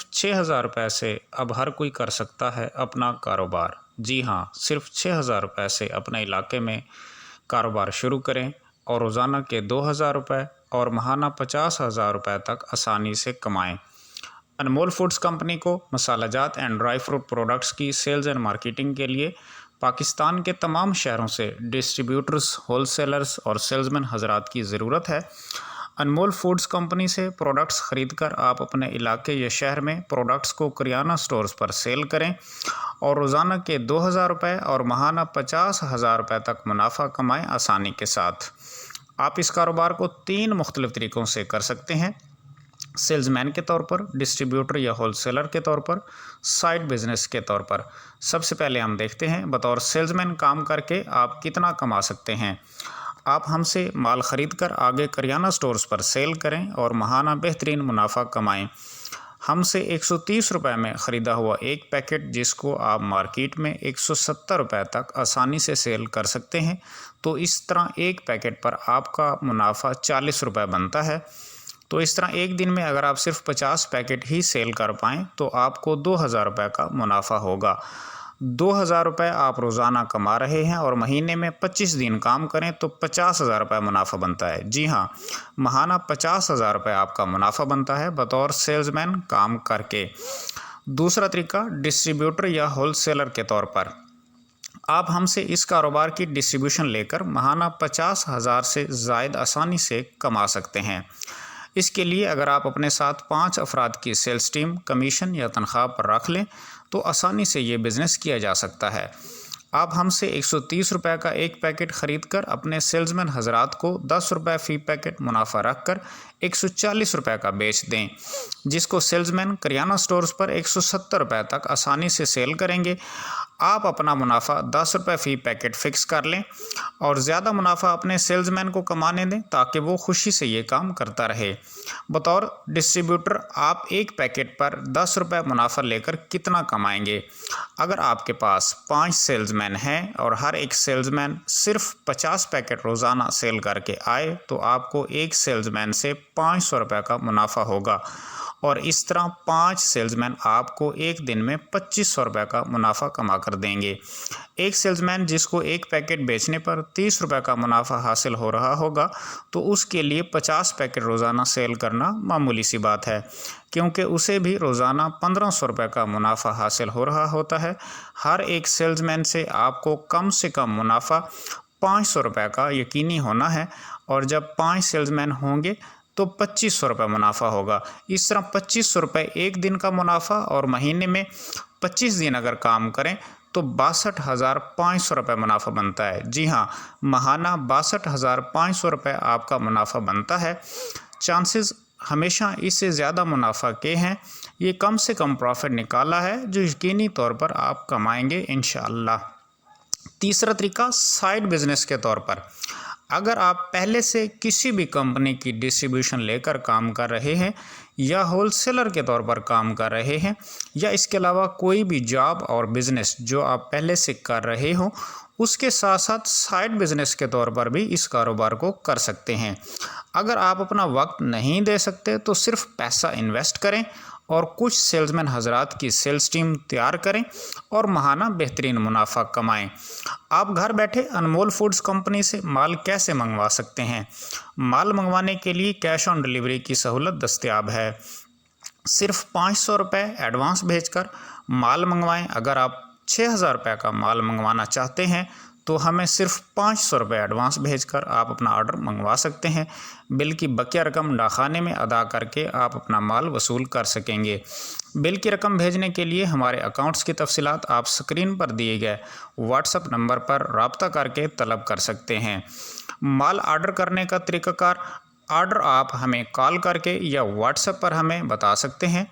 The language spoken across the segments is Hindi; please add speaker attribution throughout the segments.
Speaker 1: सिर्फ 6,000 रुपये से अब हर कोई कर सकता है अपना कारोबार। जी हाँ, सिर्फ 6,000 रुपये से अपने इलाके में कारोबार शुरू करें और रोज़ाना के 2,000 रुपये और माहाना 50,000 रुपये तक आसानी से कमाएं। अनमोल फूड्स कंपनी को मसालाजात एंड ड्राई फ्रूट प्रोडक्ट्स की सेल्स एंड मार्केटिंग के लिए पाकिस्तान के तमाम शहरों से डिस्ट्रीब्यूटर्स, होलसेलर्स और सेल्समैन हजरात की ज़रूरत है। अनमोल फूड्स कंपनी से प्रोडक्ट्स खरीदकर आप अपने इलाके या शहर में प्रोडक्ट्स को किराना स्टोर्स पर सेल करें और रोज़ाना के 2,000 रुपये और माहाना 50,000 रुपये तक मुनाफा कमाएं आसानी के साथ। आप इस कारोबार को 3 मुख्तलिफ तरीक़ों से कर सकते हैं: सेल्समैन के तौर पर, डिस्ट्रीब्यूटर या होलसेलर के तौर पर, साइड बिजनेस के तौर पर। सबसे पहले हम देखते हैं बतौर सेल्समैन काम करके आप कितना कमा सकते हैं। आप हमसे माल ख़रीद कर आगे करियाना स्टोर्स पर सेल करें और माहाना बेहतरीन मुनाफा कमाएं। हमसे 130 रुपये में ख़रीदा हुआ एक पैकेट जिसको आप मार्केट में 170 रुपये तक आसानी से सेल कर सकते हैं, तो इस तरह एक पैकेट पर आपका मुनाफा 40 रुपये बनता है। तो इस तरह एक दिन में अगर आप सिर्फ 50 पैकेट ही सेल कर पाएँ तो आपको 2,000 रुपये का मुनाफा होगा। 2,000 रुपये आप रोज़ाना कमा रहे हैं और महीने में 25 दिन काम करें तो 50,000 रुपये मुनाफा बनता है। जी हाँ, माहाना 50,000 रुपये आपका मुनाफा बनता है बतौर सेल्समैन काम करके। दूसरा तरीका डिस्ट्रीब्यूटर या होलसेलर के तौर पर। आप हमसे इस कारोबार की डिस्ट्रीब्यूशन लेकर माहाना 50,000 से ज़ायद आसानी से कमा सकते हैं। इसके लिए अगर आप अपने साथ 5 अफराद की सेल्स टीम कमीशन या तनख्वाह पर रख लें तो आसानी से ये बिज़नेस किया जा सकता है। आप हमसे 130 रुपये का एक पैकेट ख़रीद कर अपने सेल्समैन हजरात को 10 रुपये फ़ी पैकेट मुनाफा रख कर 140 रुपये का बेच दें, जिसको सेल्समैन करियाना स्टोर्स पर 170 रुपये तक आसानी से सेल करेंगे। आप अपना मुनाफा 10 रुपये फ़ी पैकेट फ़िक्स कर लें और ज़्यादा मुनाफा अपने सेल्समैन को कमाने दें ताकि वो खुशी से ये काम करता रहे। बतौर डिस्ट्रीब्यूटर आप एक पैकेट पर 10 रुपये मुनाफा लेकर कितना कमाएंगे? अगर आपके पास 5 सेल्समैन हैं और हर एक सेल्समैन सिर्फ 50 पैकेट रोज़ाना सेल करके आए तो आपको एक सेल्समैन से 500 रुपये का मुनाफा होगा और इस तरह 5 सेल्समैन आपको एक दिन में 2500 रुपये का मुनाफा कमा कर देंगे। एक सेल्समैन जिसको एक पैकेट बेचने पर 30 रुपये का मुनाफा हासिल हो रहा होगा तो उसके लिए 50 पैकेट रोज़ाना सेल करना मामूली सी बात है, क्योंकि उसे भी रोज़ाना 1500 रुपये का मुनाफा हासिल हो रहा होता है। हर एक सेल्समैन से कम मुनाफा 500 रुपये का यकीनी होना है और जब 5 सेल्समैन होंगे तो 2500 रुपये मुनाफा होगा। इस तरह 2500 रुपये एक दिन का मुनाफा और महीने में 25 दिन अगर काम करें तो 62,500 रुपये मुनाफा बनता है। जी हाँ, माहाना 62,500 रुपये आपका मुनाफा बनता है। चांसेस हमेशा इससे ज़्यादा मुनाफा के हैं। ये कम से कम प्रॉफिट निकाला है जो यकीनी तौर पर आप कमाएंगे इंशाअल्लाह। तीसरा तरीका साइड बिज़नेस के तौर पर। अगर आप पहले से किसी भी कंपनी की डिस्ट्रीब्यूशन लेकर काम कर रहे हैं या होलसेलर के तौर पर काम कर रहे हैं या इसके अलावा कोई भी जॉब और बिज़नेस जो आप पहले से कर रहे हो, उसके साथ साथ साइड बिज़नेस के तौर पर भी इस कारोबार को कर सकते हैं। अगर आप अपना वक्त नहीं दे सकते तो सिर्फ पैसा इन्वेस्ट करें और कुछ सेल्समैन हजरात की सेल्स टीम तैयार करें और माहाना बेहतरीन मुनाफा कमाएं। आप घर बैठे अनमोल फूड्स कंपनी से माल कैसे मंगवा सकते हैं? माल मंगवाने के लिए कैश ऑन डिलीवरी की सहूलत दस्तयाब है। सिर्फ 500 रुपये एडवांस भेजकर माल मंगवाएं। अगर आप 6,000 रुपये का माल मंगवाना चाहते हैं तो हमें सिर्फ 500 रुपये एडवांस भेजकर आप अपना ऑर्डर मंगवा सकते हैं। बिल की बकिया रकम डाकखाने में अदा करके आप अपना माल वसूल कर सकेंगे। बिल की रकम भेजने के लिए हमारे अकाउंट्स की तफसीलात आप स्क्रीन पर दिए गए व्हाट्सएप नंबर पर रब्ता करके तलब कर सकते हैं। माल ऑर्डर करने का तरीक़ाकार, ऑर्डर आप हमें कॉल करके या व्हाट्सएप पर हमें बता सकते हैं।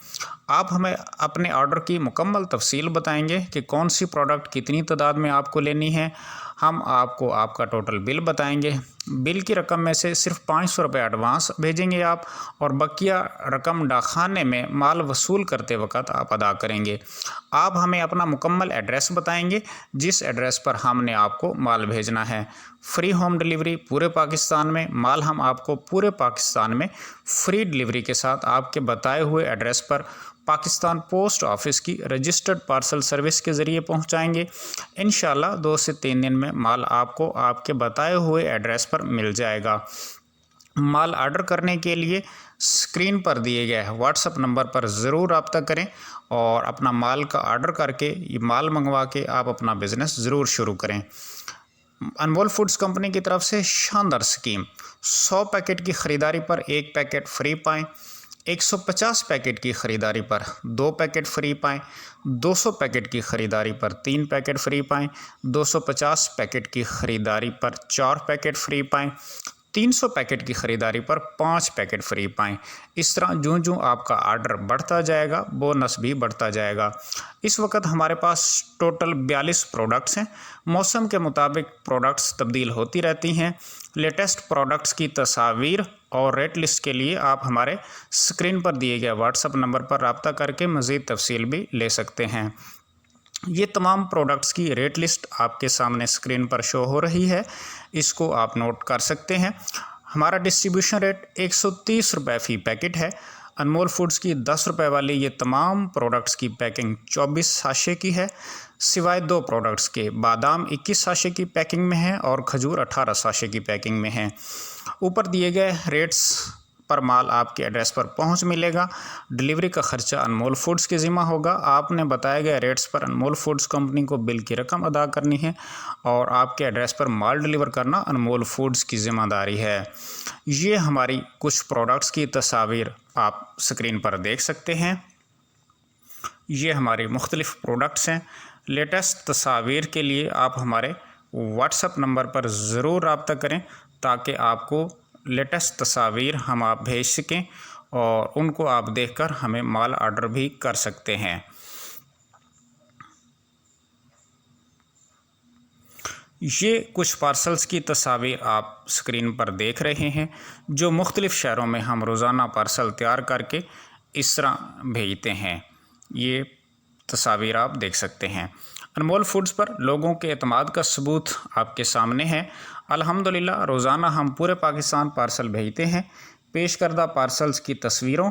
Speaker 1: आप हमें अपने ऑर्डर की मुकम्मल तफसील बताएंगे कि कौन सी प्रोडक्ट कितनी तादाद में आपको लेनी है। हम आपको आपका टोटल बिल बताएंगे। बिल की रकम में से सिर्फ 500 रुपये एडवांस भेजेंगे आप और बकिया रकम डाकखाने में माल वसूल करते वक्त आप अदा करेंगे। आप हमें अपना मुकम्मल एड्रेस बताएंगे जिस एड्रेस पर हमने आपको माल भेजना है। फ्री होम डिलीवरी पूरे पाकिस्तान में। माल हम आपको पूरे पाकिस्तान में फ्री डिलीवरी के साथ आपके बताए हुए एड्रेस पर पाकिस्तान पोस्ट ऑफिस की रजिस्टर्ड पार्सल सर्विस के ज़रिए पहुंचाएंगे। इंशाल्लाह 2 से 3 दिन में माल आपको आपके बताए हुए एड्रेस पर मिल जाएगा। माल ऑर्डर करने के लिए स्क्रीन पर दिए गए व्हाट्सएप नंबर पर ज़रूर रब्ता करें और अपना माल का ऑर्डर करके ये माल मंगवा के आप अपना बिज़नेस ज़रूर शुरू करें। अनमोल फूड्स कंपनी की तरफ से शानदार स्कीम, 100 पैकेट की ख़रीदारी पर 1 पैकेट फ्री पाएँ, 150 पैकेट की ख़रीदारी पर 2 पैकेट फ्री पाएँ, 200 पैकेट की ख़रीदारी पर 3 पैकेट फ्री पाएँ, 250 पैकेट की ख़रीदारी पर 4 पैकेट फ्री पाएँ, 300 पैकेट की ख़रीदारी पर 5 पैकेट फ्री पाएँ। इस तरह जो आपका ऑर्डर बढ़ता जाएगा बोनस भी बढ़ता जाएगा। इस वक्त हमारे पास टोटल 42 प्रोडक्ट्स हैं। मौसम के मुताबिक प्रोडक्ट्स तब्दील होती रहती हैं। लेटेस्ट प्रोडक्ट्स की तस्वीर और रेट लिस्ट के लिए आप हमारे स्क्रीन पर दिए गए व्हाट्सएप नंबर पर रब्ता करके मज़ीद तफसील भी ले सकते हैं। ये तमाम प्रोडक्ट्स की रेट लिस्ट आपके सामने स्क्रीन पर शो हो रही है, इसको आप नोट कर सकते हैं। हमारा डिस्ट्रीब्यूशन रेट 130 रुपये फ़ी पैकेट है। अनमोल फूड्स की 10 रुपये वाली ये तमाम प्रोडक्ट्स की पैकिंग 24 साशे की है, सिवाय 2 प्रोडक्ट्स के। बादाम 21 साशे की पैकिंग में है और खजूर 18 साशे की पैकिंग में है। ऊपर दिए गए रेट्स पर माल आपके एड्रेस पर पहुंच मिलेगा। डिलीवरी का खर्चा अनमोल फूड्स के ज़िम्मा होगा। आपने बताए गए रेट्स पर अनमोल फूड्स कंपनी को बिल की रकम अदा करनी है और आपके एड्रेस पर माल डिलीवर करना अनमोल फूड्स की ज़िम्मेदारी है। ये हमारी कुछ प्रोडक्ट्स की तस्वीर आप स्क्रीन पर देख सकते हैं। ये हमारे मुख्तलिफ़ प्रोडक्ट्स हैं। लेटेस्ट तस्वीर के लिए आप हमारे व्हाट्सएप नंबर पर ज़रूर रब्ता करें ताकि आपको लेटेस्ट तस्वीर हम आप भेज सकें और उनको आप देखकर हमें माल ऑर्डर भी कर सकते हैं। ये कुछ पार्सल्स की तस्वीर आप स्क्रीन पर देख रहे हैं जो मुख्तलिफ़ शहरों में हम रोज़ाना पार्सल तैयार करके इस तरह भेजते हैं। ये तस्वीर आप देख सकते हैं। अनमोल फूड्स पर लोगों के एतमाद का सबूत आपके सामने है। अल्हम्दुलिल्लाह रोज़ाना हम पूरे पाकिस्तान पार्सल भेजते हैं। पेश करदा पार्सल्स की तस्वीरों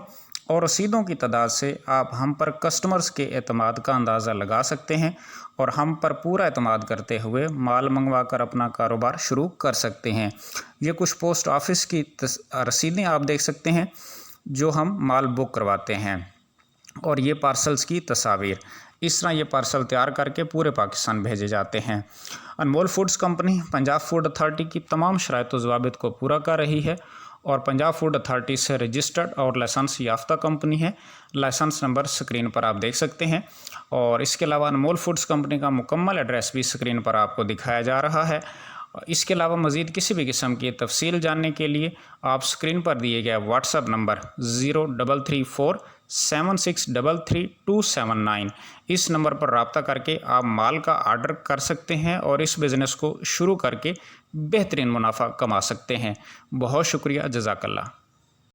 Speaker 1: और रसीदों की तादाद से आप हम पर कस्टमर्स के एतमाद का अंदाज़ा लगा सकते हैं और हम पर पूरा एतमाद करते हुए माल मंगवा कर अपना कारोबार शुरू कर सकते हैं। ये कुछ पोस्ट ऑफिस की रसीदें आप देख सकते हैं जो हम माल बुक करवाते हैं और ये पार्सल्स की तस्वीर। इस तरह ये पार्सल तैयार करके पूरे पाकिस्तान भेजे जाते हैं। Anmol foods company Punjab food authority की तमाम शराइत व ज़वाबित को पूरा कर रही है और पंजाब फूड अथॉरिटी से रजिस्टर्ड और लाइसेंस याफ्ता कंपनी है। लाइसेंस नंबर स्क्रीन पर आप देख सकते हैं और इसके अलावा अनमोल फूड्स कंपनी का मुकम्मल एड्रेस भी स्क्रीन पर आपको दिखाया जा रहा है। इसके अलावा मज़ीद किसी भी किस्म की तफसील जानने के लिए आप स्क्रीन पर दिए गए व्हाट्सएप नंबर 033476333279 इस नंबर पर रब्ता करके आप माल का ऑर्डर कर सकते हैं और इस बिज़नेस को शुरू करके बेहतरीन मुनाफा कमा सकते हैं। बहुत शुक्रिया, जज़ाकल्लाह।